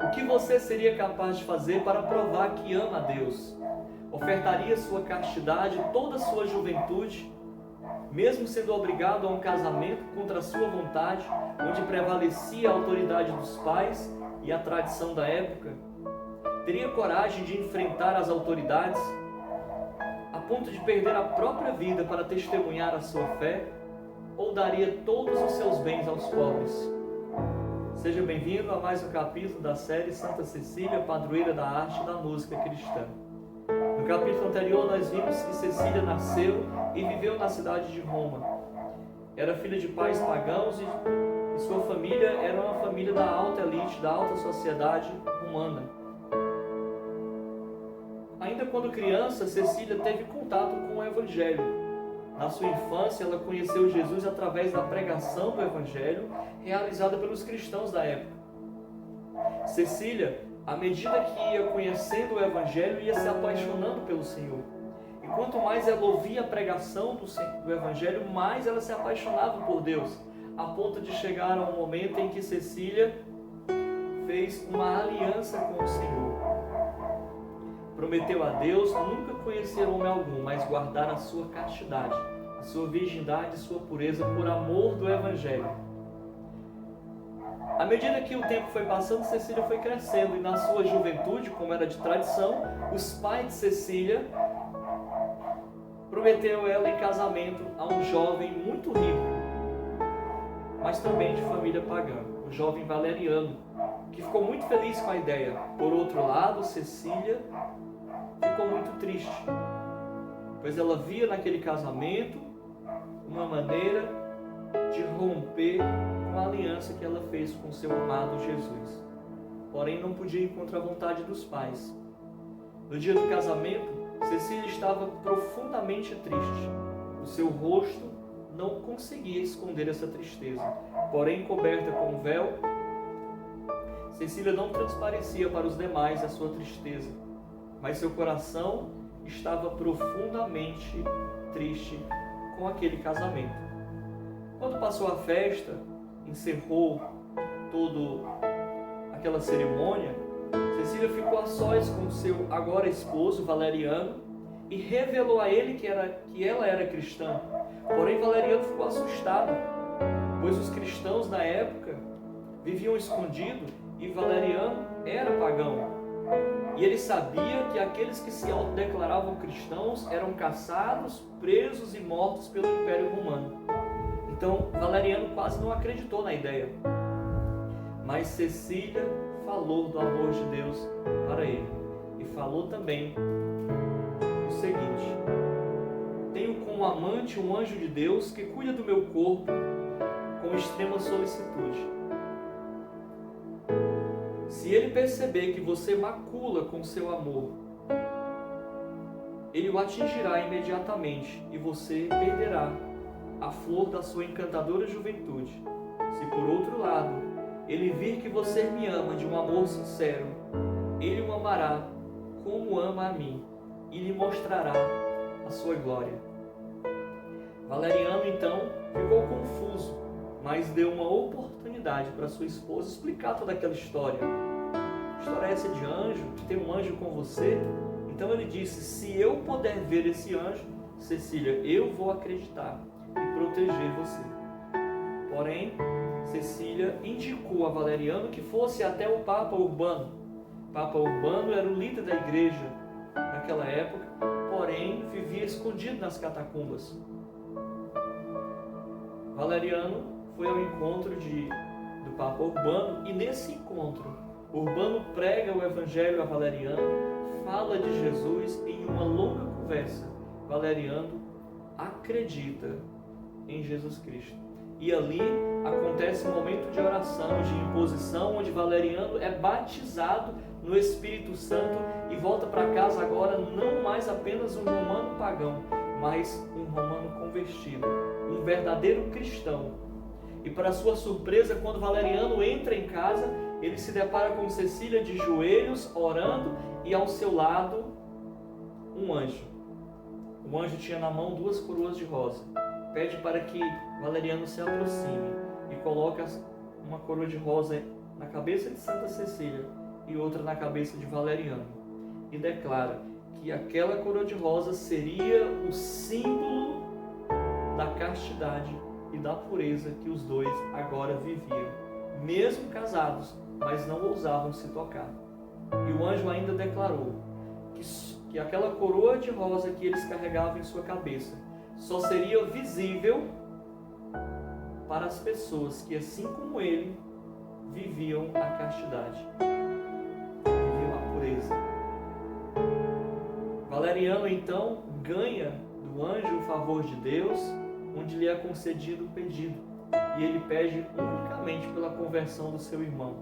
O que você seria capaz de fazer para provar que ama a Deus? Ofertaria sua castidade, toda a sua juventude, mesmo sendo obrigado a um casamento contra a sua vontade, onde prevalecia a autoridade dos pais e a tradição da época? Teria coragem de enfrentar as autoridades, a ponto de perder a própria vida para testemunhar a sua fé? Ou daria todos os seus bens aos pobres? Seja bem-vindo a mais um capítulo da série Santa Cecília, padroeira da arte e da música cristã. No capítulo anterior nós vimos que Cecília nasceu e viveu na cidade de Roma. Era filha de pais pagãos e sua família era uma família da alta elite, da alta sociedade romana. Ainda quando criança, Cecília teve contato com o Evangelho. Na sua infância, ela conheceu Jesus através da pregação do Evangelho realizada pelos cristãos da época. Cecília, à medida que ia conhecendo o Evangelho, ia se apaixonando pelo Senhor. E quanto mais ela ouvia a pregação do Evangelho, mais ela se apaixonava por Deus, a ponto de chegar ao momento em que Cecília fez uma aliança com o Senhor. Prometeu a Deus nunca conhecer homem algum, mas guardar a sua castidade, a sua virgindade e sua pureza por amor do Evangelho. À medida que o tempo foi passando, Cecília foi crescendo e na sua juventude, como era de tradição, os pais de Cecília prometeram ela em casamento a um jovem muito rico, mas também de família pagã, o jovem Valeriano, que ficou muito feliz com a ideia. Por outro lado, Cecília ficou muito triste, pois ela via naquele casamento uma maneira de romper com a aliança que ela fez com seu amado Jesus. Porém, não podia ir contra a vontade dos pais. No dia do casamento, Cecília estava profundamente triste. O seu rosto não conseguia esconder essa tristeza. Porém, coberta com um véu, Cecília não transparecia para os demais a sua tristeza, mas seu coração estava profundamente triste com aquele casamento. Quando passou a festa, encerrou toda aquela cerimônia, Cecília ficou a sós com seu agora esposo, Valeriano, e revelou a ele que ela era cristã. Porém, Valeriano ficou assustado, pois os cristãos na época viviam escondidos e Valeriano era pagão. E ele sabia que aqueles que se autodeclaravam cristãos eram caçados, presos e mortos pelo Império Romano. Então, Valeriano quase não acreditou na ideia. Mas Cecília falou do amor de Deus para ele. E falou também o seguinte: tenho como amante um anjo de Deus que cuida do meu corpo com extrema solicitude. Se ele perceber que você macula com seu amor, ele o atingirá imediatamente e você perderá a flor da sua encantadora juventude. Se por outro lado, ele vir que você me ama de um amor sincero, ele o amará como ama a mim e lhe mostrará a sua glória. Valeriano então ficou confuso, mas deu uma oportunidade para sua esposa explicar toda aquela história. A história é essa de anjo, que tem um anjo com você. Então ele disse: se eu puder ver esse anjo, Cecília, eu vou acreditar e proteger você. Porém, Cecília indicou a Valeriano que fosse até o Papa Urbano. O Papa Urbano era o líder da igreja naquela época, porém vivia escondido nas catacumbas. Valeriano foi ao encontro do Papa Urbano e nesse encontro, Urbano prega o Evangelho a Valeriano, fala de Jesus e em uma longa conversa, Valeriano acredita em Jesus Cristo. E ali acontece um momento de oração, de imposição, onde Valeriano é batizado no Espírito Santo e volta para casa agora não mais apenas um romano pagão, mas um romano convertido, um verdadeiro cristão. E para sua surpresa, quando Valeriano entra em casa, ele se depara com Cecília de joelhos, orando, e ao seu lado um anjo. O anjo tinha na mão 2 coroas de rosa. Pede para que Valeriano se aproxime e coloca uma coroa de rosa na cabeça de Santa Cecília e outra na cabeça de Valeriano, e declara que aquela coroa de rosas seria o símbolo da castidade e da pureza que os dois agora viviam, mesmo casados, mas não ousavam se tocar. E o anjo ainda declarou que aquela coroa de rosa que eles carregavam em sua cabeça só seria visível para as pessoas que, assim como ele, viviam a castidade, viviam a pureza. Valeriano então ganha do anjo o favor de Deus, onde lhe é concedido o pedido, e ele pede unicamente pela conversão do seu irmão,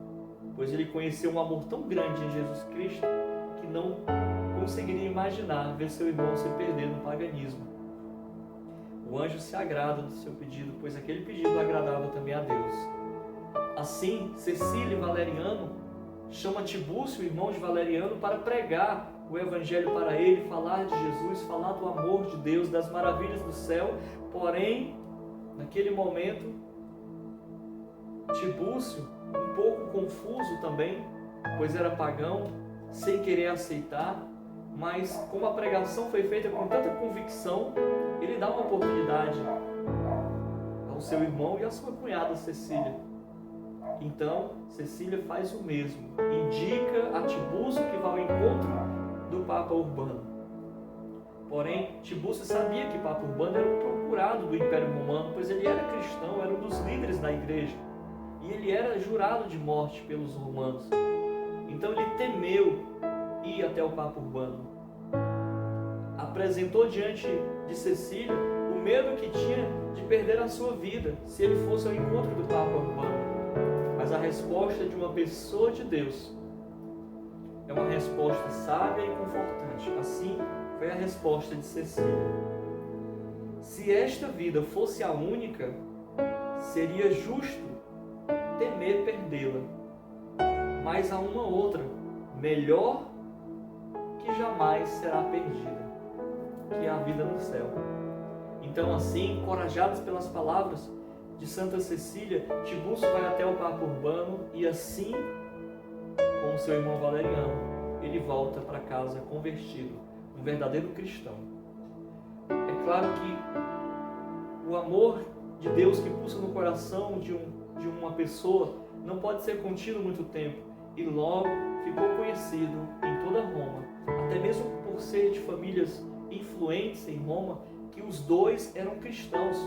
pois ele conheceu um amor tão grande em Jesus Cristo que não conseguiria imaginar ver seu irmão se perder no paganismo. O anjo se agrada do seu pedido, pois aquele pedido agradava também a Deus. Assim, Cecília e Valeriano chama Tibúcio, irmão de Valeriano, para pregar o evangelho para ele, falar de Jesus, falar do amor de Deus, das maravilhas do céu. Porém, naquele momento, Tibúcio, um pouco confuso também, pois era pagão, sem querer aceitar, mas como a pregação foi feita com tanta convicção, ele dá uma oportunidade ao seu irmão e à sua cunhada Cecília. Então, Cecília faz o mesmo, indica a Tibúcio que vai ao encontro do Papa Urbano. Porém, Tibúcio sabia que Papa Urbano era um procurado do Império Romano, pois ele era cristão, era um dos líderes da igreja, e ele era jurado de morte pelos romanos. Então ele temeu ir até o Papa Urbano. Apresentou diante de Cecília o medo que tinha de perder a sua vida se ele fosse ao encontro do Papa Urbano. Mas a resposta de uma pessoa de Deus é uma resposta sábia e confortante. Assim foi a resposta de Cecília. Se esta vida fosse a única, seria justo temer perdê-la. Mas há uma outra, melhor, que jamais será perdida, que é a vida no céu. Então, assim, encorajados pelas palavras de Santa Cecília, Tibúcio vai até o Papa Urbano e, assim como seu irmão Valeriano, ele volta para casa convertido, um verdadeiro cristão. É claro que o amor de Deus que pulsa no coração de uma pessoa não pode ser contido muito tempo, e logo ficou conhecido em toda Roma, até mesmo por ser de famílias influentes em Roma, que os dois eram cristãos.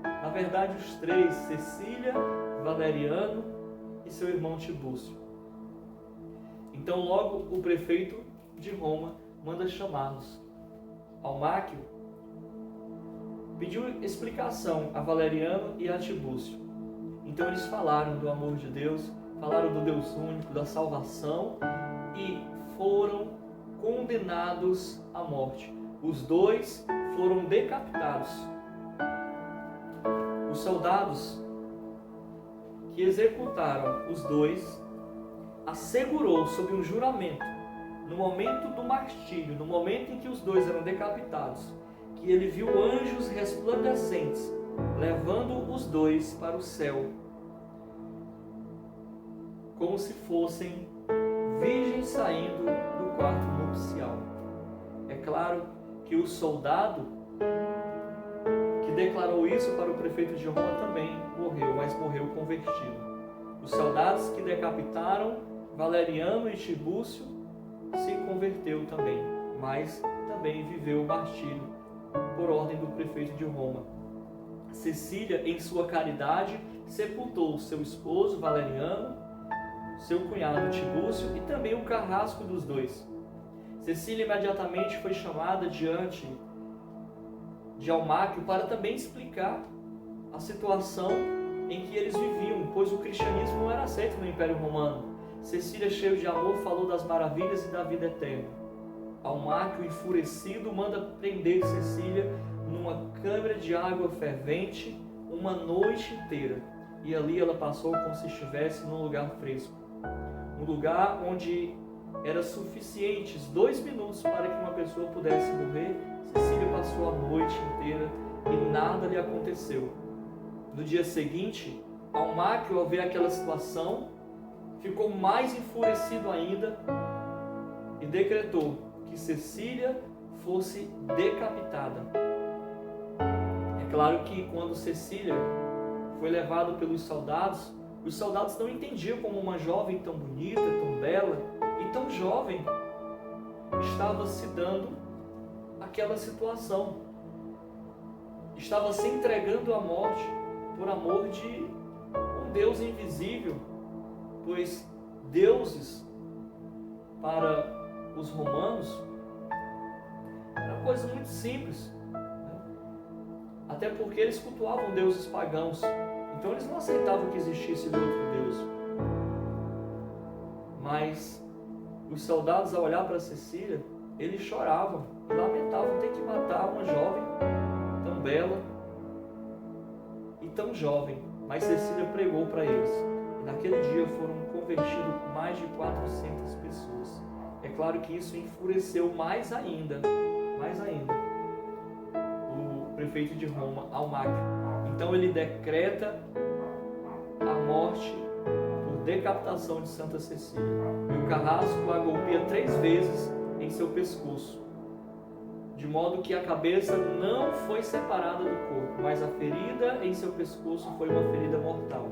Na verdade, os três, Cecília, Valeriano e seu irmão Tibúcio. Então logo o prefeito de Roma manda chamá-los. Almáquio pediu explicação a Valeriano e a Tibúcio. Então eles falaram do amor de Deus, falaram do Deus único, da salvação, e foram condenados à morte. Os dois foram decapitados. Os soldados que executaram os dois assegurou sob um juramento, no momento do martírio, no momento em que os dois eram decapitados, que ele viu anjos resplandecentes levando os dois para o céu, como se fossem virgens saindo do quarto nupcial. É claro que o soldado que declarou isso para o prefeito de Roma também morreu, mas morreu convertido. Os soldados que decapitaram Valeriano e Tibúcio se converteu também, mas também viveu o martírio por ordem do prefeito de Roma. Cecília, em sua caridade, sepultou seu esposo Valeriano, seu cunhado Tibúcio e também o carrasco dos dois. Cecília imediatamente foi chamada diante de Almáquio para também explicar a situação em que eles viviam, pois o cristianismo não era aceito no Império Romano. Cecília, cheia de amor, falou das maravilhas e da vida eterna. Almáquio, enfurecido, manda prender Cecília numa câmara de água fervente uma noite inteira, e ali ela passou como se estivesse num lugar fresco, um lugar onde era suficientes 2 minutos para que uma pessoa pudesse morrer. Cecília passou a noite inteira e nada lhe aconteceu. No dia seguinte, Almáquio, ao ver aquela situação, ficou mais enfurecido ainda e decretou que Cecília fosse decapitada. É claro que quando Cecília foi levada pelos soldados, os soldados não entendiam como uma jovem tão bonita, tão bela e tão jovem estava se dando aquela situação. Estava se entregando à morte por amor de um Deus invisível, pois deuses para os romanos era uma coisa muito simples, né? Até porque eles cultuavam deuses pagãos, então eles não aceitavam que existisse outro Deus. Mas os soldados, ao olhar para Cecília, eles choravam e lamentavam ter que matar uma jovem tão bela e tão jovem. Mas Cecília pregou para eles. E naquele dia foram convertidos mais de 400 pessoas. É claro que isso enfureceu mais ainda o prefeito de Roma, Almacre. Então ele decreta a morte por decapitação de Santa Cecília. E o carrasco a golpeia 3 vezes em seu pescoço, de modo que a cabeça não foi separada do corpo, mas a ferida em seu pescoço foi uma ferida mortal.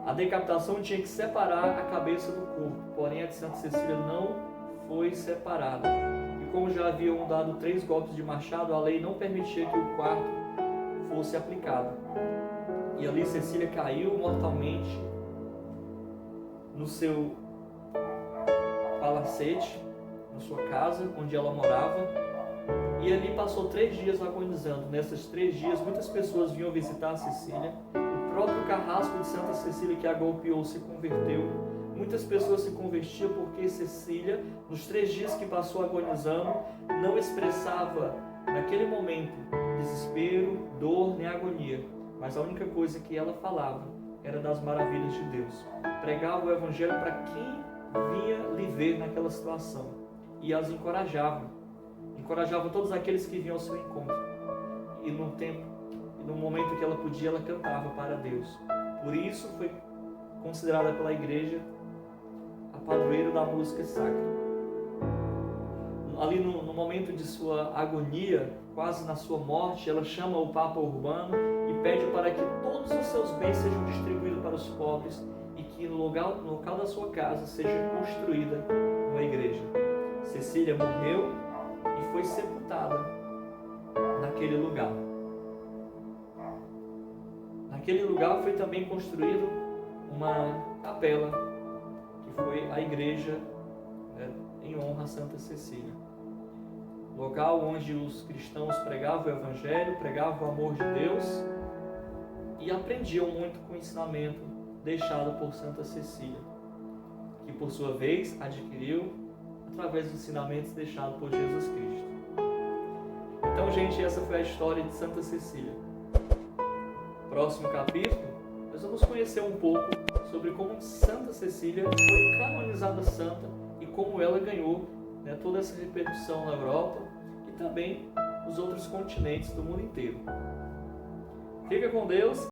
A decapitação tinha que separar a cabeça do corpo, porém a de Santa Cecília não foi separada. E como já haviam dado 3 golpes de machado, a lei não permitia que o 4º fosse aplicado. E ali Cecília caiu mortalmente no seu palacete, na sua casa, onde ela morava, e ali passou 3 dias agonizando. Nesses 3 dias, muitas pessoas vinham visitar a Cecília. O próprio carrasco de Santa Cecília que a golpeou se converteu. Muitas pessoas se convertiam porque Cecília, nos 3 dias que passou agonizando, não expressava, naquele momento, desespero, dor nem agonia, mas a única coisa que ela falava era das maravilhas de Deus. Pregava o Evangelho para quem vinha lhe ver naquela situação e as encorajava todos aqueles que vinham ao seu encontro. E no momento que ela podia, ela cantava para Deus. Por isso foi considerada pela igreja a padroeira da música sacra. Ali no momento de sua agonia, quase na sua morte, ela chama o Papa Urbano e pede para que todos os seus bens sejam distribuídos para os pobres e que no local da sua casa seja construída uma igreja. Cecília morreu e foi sepultada naquele lugar. Naquele lugar foi também construído uma capela, que foi a igreja, né, em honra a Santa Cecília. Local onde os cristãos pregavam o Evangelho, pregavam o amor de Deus e aprendiam muito com o ensinamento deixado por Santa Cecília, que por sua vez adquiriu através dos ensinamentos deixados por Jesus Cristo. Então, gente, essa foi a história de Santa Cecília. Próximo capítulo, nós vamos conhecer um pouco sobre como Santa Cecília foi canonizada santa e como ela ganhou, né, toda essa repercussão na Europa e também nos outros continentes do mundo inteiro. Fica com Deus.